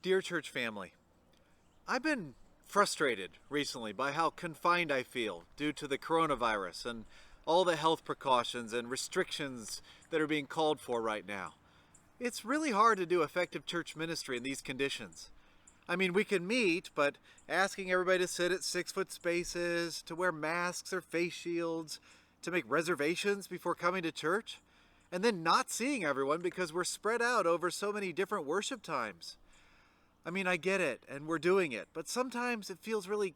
Dear church family, I've been frustrated recently by how confined I feel due to the coronavirus and all the health precautions and restrictions that are being called for right now. It's really hard to do effective church ministry in these conditions. I mean, we can meet, but asking everybody to sit at 6-foot spaces, to wear masks or face shields, to make reservations before coming to church, and then not seeing everyone because we're spread out over so many different worship times. I mean, I get it, and we're doing it, but sometimes it feels really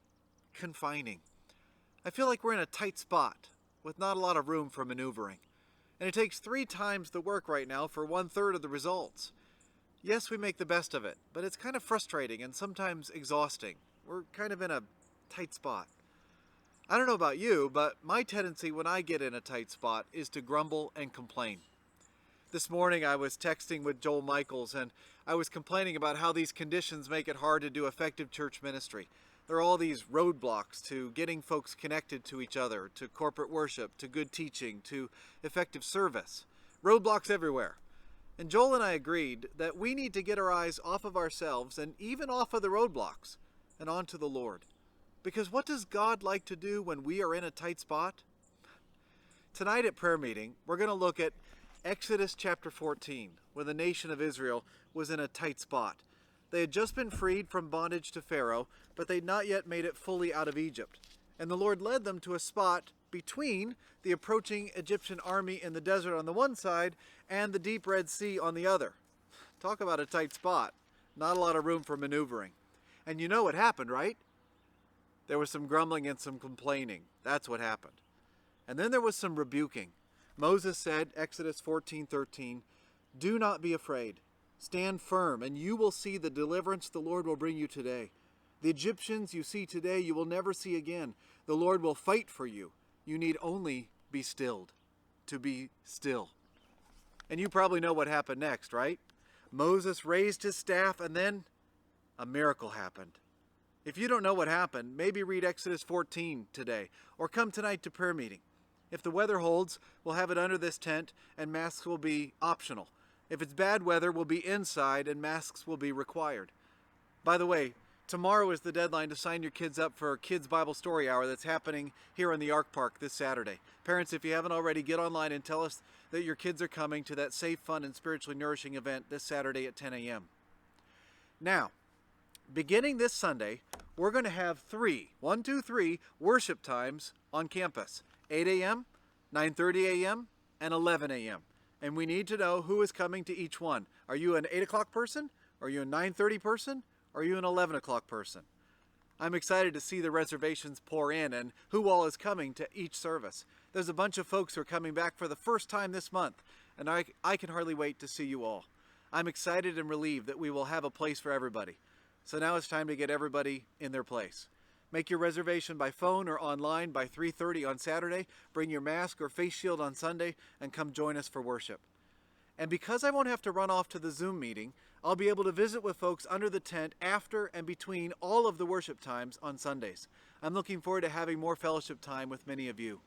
confining. I feel like we're in a tight spot, with not a lot of room for maneuvering. And it takes 3 times the work right now for 1/3 of the results. Yes, we make the best of it, but it's kind of frustrating and sometimes exhausting. We're kind of in a tight spot. I don't know about you, but my tendency when I get in a tight spot is to grumble and complain. This morning I was texting with Joel Michaels and I was complaining about how these conditions make it hard to do effective church ministry. There are all these roadblocks to getting folks connected to each other, to corporate worship, to good teaching, to effective service. Roadblocks everywhere. And Joel and I agreed that we need to get our eyes off of ourselves and even off of the roadblocks and onto the Lord. Because what does God like to do when we are in a tight spot? Tonight at prayer meeting, we're going to look at Exodus chapter 14, where the nation of Israel was in a tight spot. They had just been freed from bondage to Pharaoh, but they'd not yet made it fully out of Egypt. And the Lord led them to a spot between the approaching Egyptian army in the desert on the one side and the deep Red Sea on the other. Talk about a tight spot. Not a lot of room for maneuvering. And you know what happened, right? There was some grumbling and some complaining. That's what happened. And then there was some rebuking. Moses said, Exodus 14:13, "Do not be afraid. Stand firm, and you will see the deliverance the Lord will bring you today. The Egyptians you see today you will never see again. The Lord will fight for you. You need only be stilled." To be still. And you probably know what happened next, right? Moses raised his staff and then a miracle happened. If you don't know what happened, maybe read Exodus 14 today or come tonight to prayer meeting. If the weather holds, we'll have it under this tent and masks will be optional. If it's bad weather, we'll be inside and masks will be required. By the way, tomorrow is the deadline to sign your kids up for Kids Bible Story Hour that's happening here in the Ark Park this Saturday. Parents, if you haven't already, get online and tell us that your kids are coming to that safe, fun, and spiritually nourishing event this Saturday at 10 a.m. Now, beginning this Sunday, we're going to have 3 worship times on campus. 8 a.m., 9:30 a.m., and 11 a.m. And we need to know who is coming to each one. Are you an 8 o'clock person? Are you a 9:30 person? Or are you an 11 o'clock person? I'm excited to see the reservations pour in and who all is coming to each service. There's a bunch of folks who are coming back for the first time this month, and I can hardly wait to see you all. I'm excited and relieved that we will have a place for everybody. So now it's time to get everybody in their place. Make your reservation by phone or online by 3:30 on Saturday. Bring your mask or face shield on Sunday and come join us for worship. And because I won't have to run off to the Zoom meeting, I'll be able to visit with folks under the tent after and between all of the worship times on Sundays. I'm looking forward to having more fellowship time with many of you.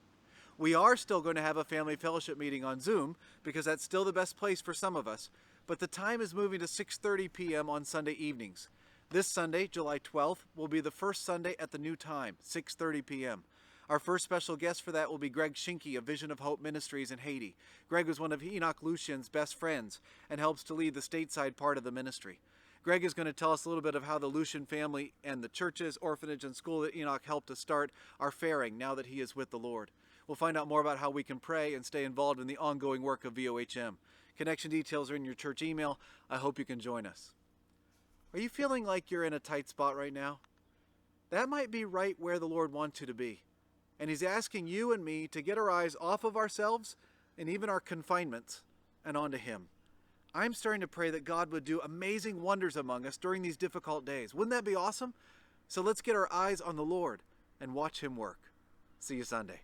We are still going to have a family fellowship meeting on Zoom because that's still the best place for some of us, but the time is moving to 6:30 p.m. on Sunday evenings. This Sunday, July 12th, will be the first Sunday at the new time, 6:30 p.m. Our first special guest for that will be Greg Schinke of Vision of Hope Ministries in Haiti. Greg was one of Enoch Lucian's best friends and helps to lead the stateside part of the ministry. Greg is going to tell us a little bit of how the Lucian family and the churches, orphanage, and school that Enoch helped to start are faring now that he is with the Lord. We'll find out more about how we can pray and stay involved in the ongoing work of VOHM. Connection details are in your church email. I hope you can join us. Are you feeling like you're in a tight spot right now? That might be right where the Lord wants you to be. And He's asking you and me to get our eyes off of ourselves and even our confinements and onto Him. I'm starting to pray that God would do amazing wonders among us during these difficult days. Wouldn't that be awesome? So let's get our eyes on the Lord and watch Him work. See you Sunday.